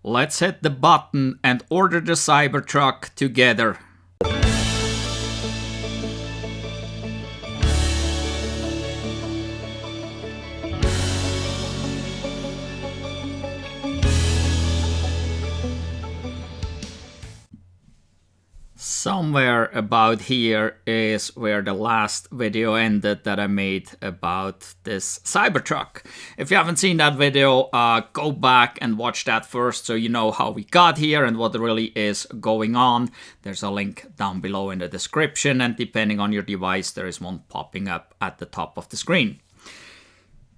let's hit the button and order the Cybertruck together. Somewhere about here is where the last video ended that I made about this Cybertruck. If you haven't seen that video, go back and watch that first so you know how we got here and what really is going on. There's a link down below in the description, and depending on your device, there is one popping up at the top of the screen.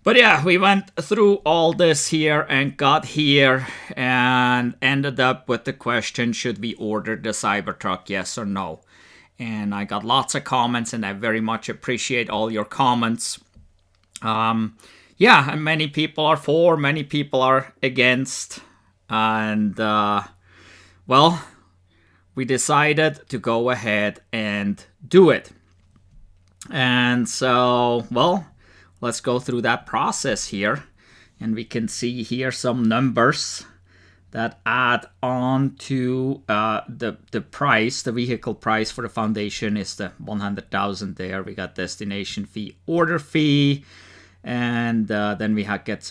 But yeah, we went through all this here and got here and ended up with the question, should we order the Cybertruck, yes or no? And I got lots of comments, and I very much appreciate all your comments. Yeah, and many people are for, many people are against. And, well, we decided to go ahead and do it. And so, well, let's go through that process here, and we can see here some numbers that add on to the price. The vehicle price for the foundation is the 100,000 there. We got destination fee, order fee, and then we get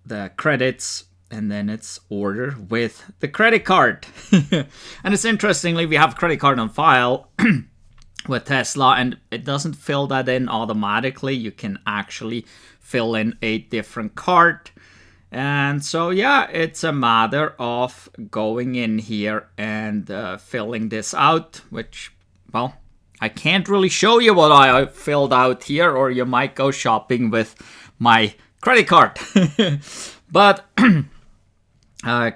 the credits, and then it's order with the credit card. And it's interestingly, we have credit card on file with Tesla, and it doesn't fill that in automatically. You can actually fill in a different card. And so yeah, it's a matter of going in here and filling this out, which, well, I can't really show you what I filled out here, or you might go shopping with my credit card. But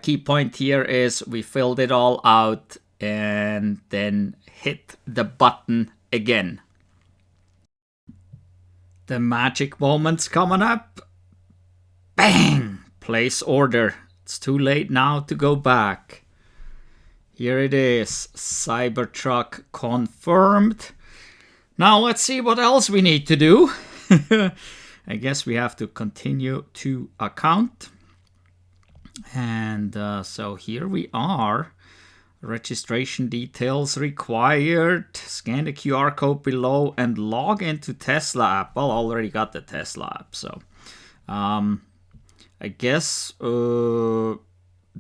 key point here is we filled it all out and then hit the button again. The magic moment's coming up. Bang! Place order. It's too late now to go back. Here it is. Cybertruck confirmed. Now let's see what else we need to do. I guess we have to continue to account. And so here we are. Registration details required. Scan the QR code below and log into Tesla app. Well, I already got the Tesla app, so I guess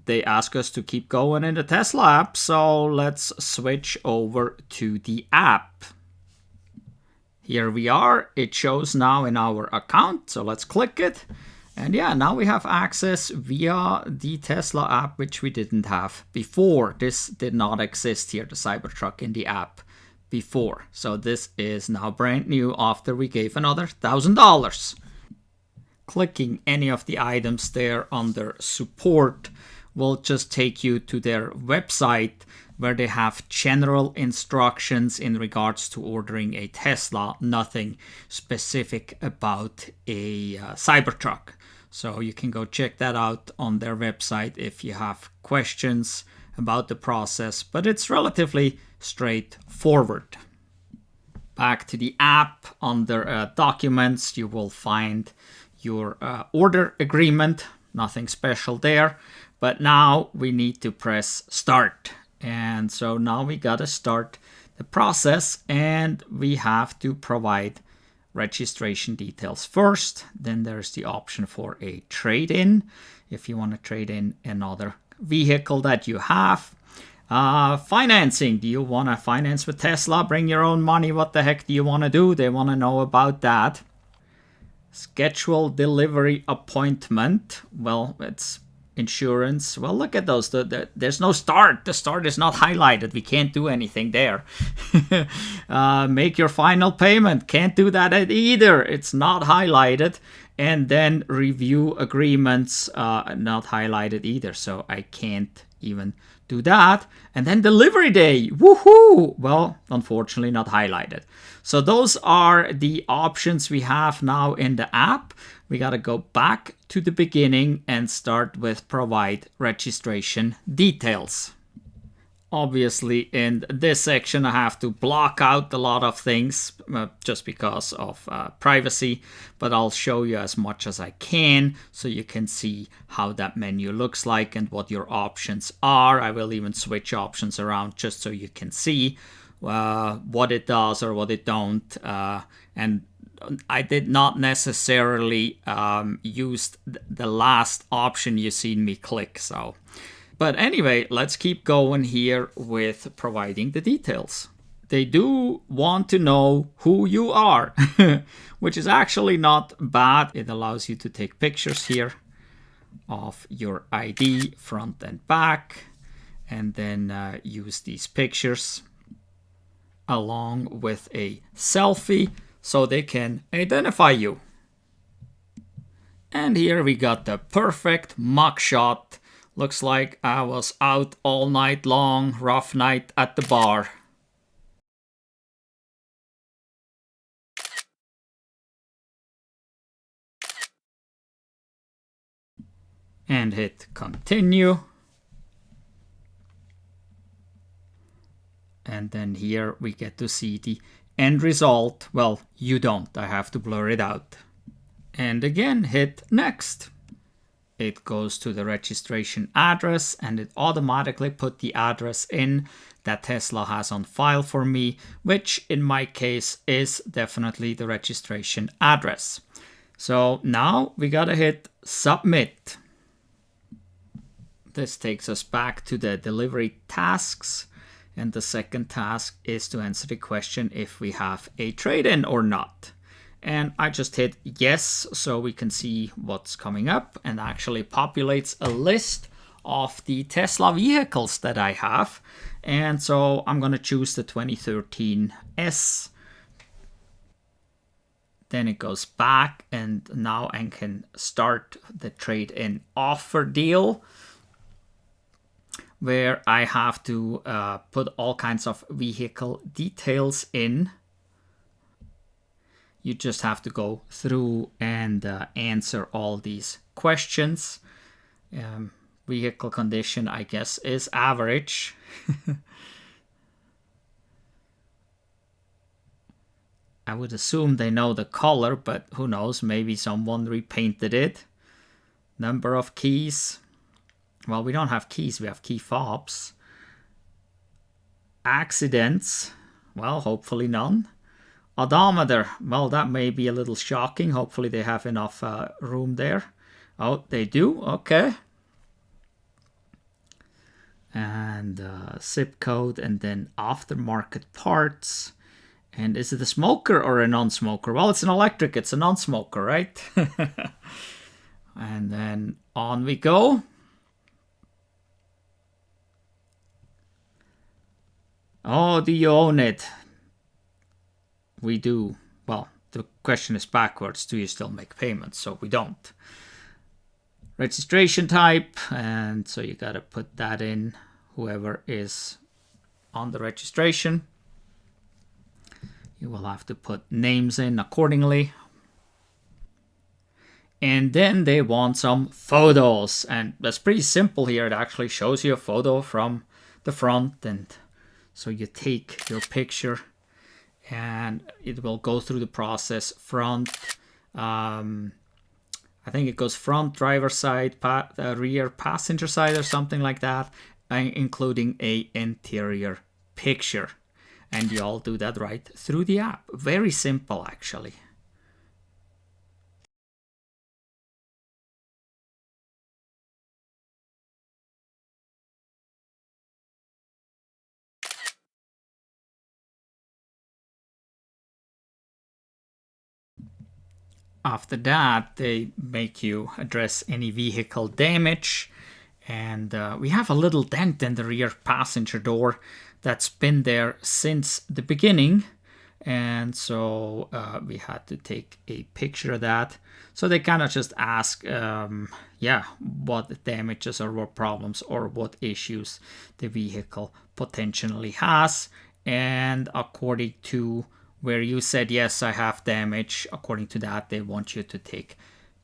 they ask us to keep going in the Tesla app, so let's switch over to the app. Here we are. It shows now in our account, so let's click it. And yeah, now we have access via the Tesla app, which we didn't have before. This did not exist here, the Cybertruck in the app before. So this is now brand new after we gave another $1,000. Clicking any of the items there under support will just take you to their website, where they have general instructions in regards to ordering a Tesla, nothing specific about a Cybertruck. So you can go check that out on their website if you have questions about the process, but it's relatively straightforward. Back to the app, under documents, you will find your order agreement, nothing special there, but now we need to press start. And so now we gotta start the process, and we have to provide registration details first. Then there's the option for a trade-in, if you want to trade in another vehicle that you have. Financing, do you want to finance with Tesla, bring your own money, what the heck do you want to do? They want to know about that. Schedule delivery appointment, well, it's insurance. Well, look at those. There's no start. The start is not highlighted. We can't do anything there. Make your final payment. Can't do that either. It's not highlighted. And then review agreements, not highlighted either. So I can't even do that. And then delivery day. Woohoo! Well, unfortunately not highlighted. So those are the options we have now in the app. We got to go back to the beginning and start with provide registration details. Obviously, in this section, I have to block out a lot of things just because of privacy, but I'll show you as much as I can so you can see how that menu looks like and what your options are. I will even switch options around just so you can see what it does or what it don't. And I did not necessarily use the last option you seen me click, so... But anyway, let's keep going here with providing the details. They do want to know who you are, which is actually not bad. It allows you to take pictures here of your ID front and back, and then use these pictures along with a selfie so they can identify you. And here we got the perfect mugshot. Looks like I was out all night long, rough night at the bar. And hit continue. And then here we get to see the end result. Well, you don't, I have to blur it out. And again, hit next. It goes to the registration address and it automatically put the address in that Tesla has on file for me, which in my case is definitely the registration address. So now we gotta hit submit. This takes us back to the delivery tasks. And the second task is to answer the question if we have a trade-in or not. And I just hit yes, so we can see what's coming up, and actually populates a list of the Tesla vehicles that I have. And so I'm going to choose the 2013 S. Then it goes back, and now I can start the trade-in offer deal, where I have to put all kinds of vehicle details in. You just have to go through and answer all these questions. Vehicle condition, I guess, is average. I would assume they know the color, but who knows, maybe someone repainted it. Number of keys. Well, we don't have keys, we have key fobs. Accidents. Well, hopefully none. Odometer, well, that may be a little shocking. Hopefully they have enough room there. Oh, they do, okay. And zip code, and then aftermarket parts. And is it a smoker or a non-smoker? Well, it's an electric, it's a non-smoker, right? And then on we go. Oh, do you own it? We do. Well, the question is backwards. Do you still make payments? So we don't. Registration type. And so you got to put that in, whoever is on the registration. You will have to put names in accordingly. And then they want some photos. And that's pretty simple here. It actually shows you a photo from the front. And so you take your picture, and it will go through the process. Front, I think it goes front driver side, rear passenger side or something like that, including a interior picture. And you all do that right through the app. Very simple, actually. After that, they make you address any vehicle damage. And we have a little dent in the rear passenger door that's been there since the beginning. And so we had to take a picture of that. So they kind of just ask, what damages or what problems or what issues the vehicle potentially has. And according to where you said, yes, I have damage, according to that, they want you to take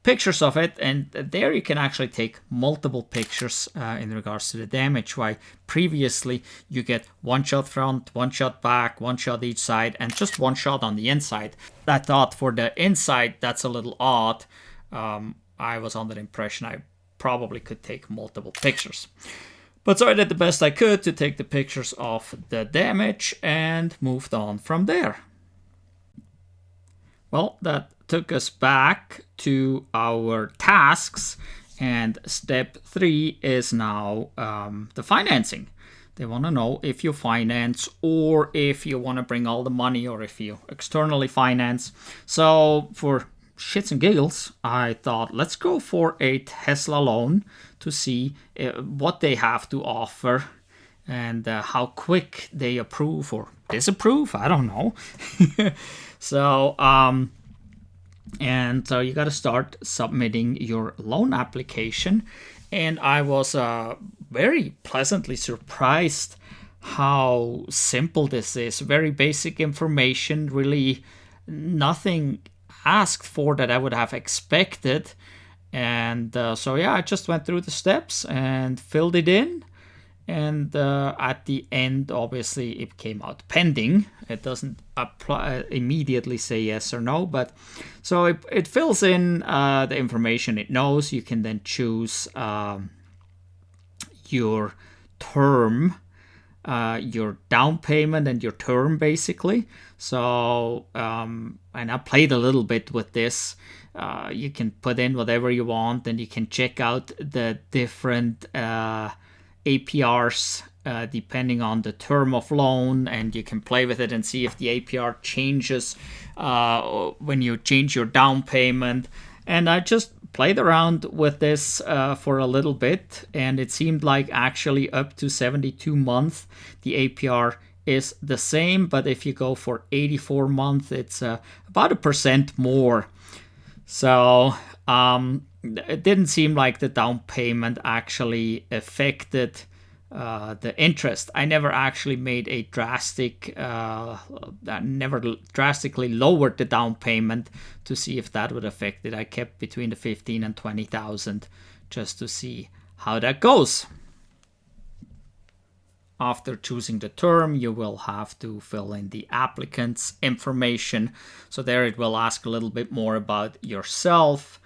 pictures of it, and there you can actually take multiple pictures in regards to the damage. Why previously you get one shot front, one shot back, one shot each side, and just one shot on the inside. I thought for the inside that's a little odd. I was under the impression I probably could take multiple pictures. But so I did the best I could to take the pictures of the damage and moved on from there. Well, that took us back to our tasks, and step 3 is now the financing. They want to know if you finance or if you want to bring all the money or if you externally finance. So for shits and giggles, I thought let's go for a Tesla loan to see what they have to offer and how quick they approve or disapprove. I don't know. So you got to start submitting your loan application, and I was very pleasantly surprised how simple this is. Very basic information, really nothing asked for that I would have expected. And I just went through the steps and filled it in. And at the end, obviously, it came out pending. It doesn't immediately say yes or no, but so it fills in the information it knows. You can then choose your term, your down payment, and your term, basically. So, and I played a little bit with this. You can put in whatever you want, and you can check out the different APRs depending on the term of loan, and you can play with it and see if the APR changes when you change your down payment. And I just played around with this for a little bit, and it seemed like actually up to 72 months the APR is the same, but if you go for 84 months it's about 1% more. So it didn't seem like the down payment actually affected the interest. I never actually made a never drastically lowered the down payment to see if that would affect it. I kept between the 15 and 20,000 just to see how that goes. After choosing the term, you will have to fill in the applicant's information. So there it will ask a little bit more about yourself.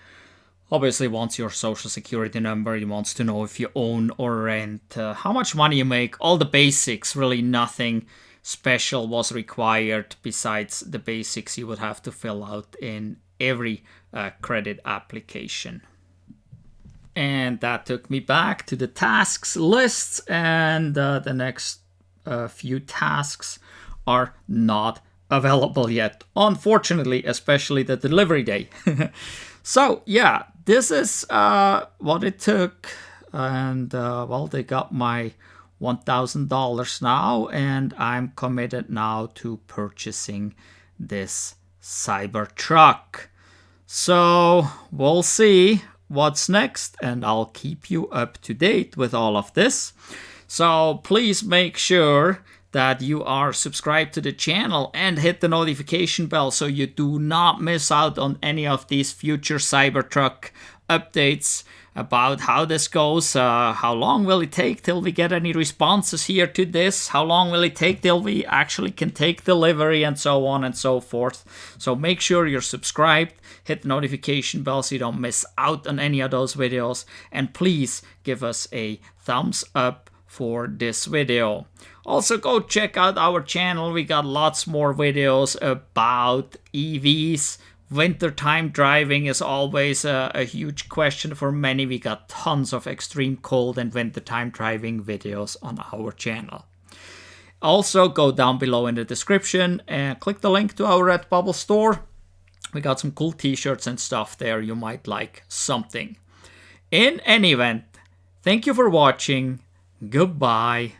Obviously, it wants your social security number. It wants to know if you own or rent, how much money you make, all the basics. Really nothing special was required besides the basics you would have to fill out in every credit application. And that took me back to the tasks list, and the next few tasks are not available yet, unfortunately, especially the delivery day. So yeah, this is what it took, and they got my $1,000 now, and I'm committed now to purchasing this Cybertruck. So we'll see what's next, and I'll keep you up to date with all of this. So please make sure that you are subscribed to the channel and hit the notification bell so you do not miss out on any of these future Cybertruck updates about how this goes. How long will it take till we get any responses here to this? How long will it take till we actually can take delivery, and so on and so forth. So make sure you're subscribed, hit the notification bell so you don't miss out on any of those videos, and please give us a thumbs up for this video. Also, go check out our channel. We got lots more videos about EVs. Wintertime driving is always a huge question for many. We got tons of extreme cold and wintertime driving videos on our channel. Also, go down below in the description and click the link to our Redbubble store. We got some cool t-shirts and stuff there. You might like something. In any event, thank you for watching. Goodbye.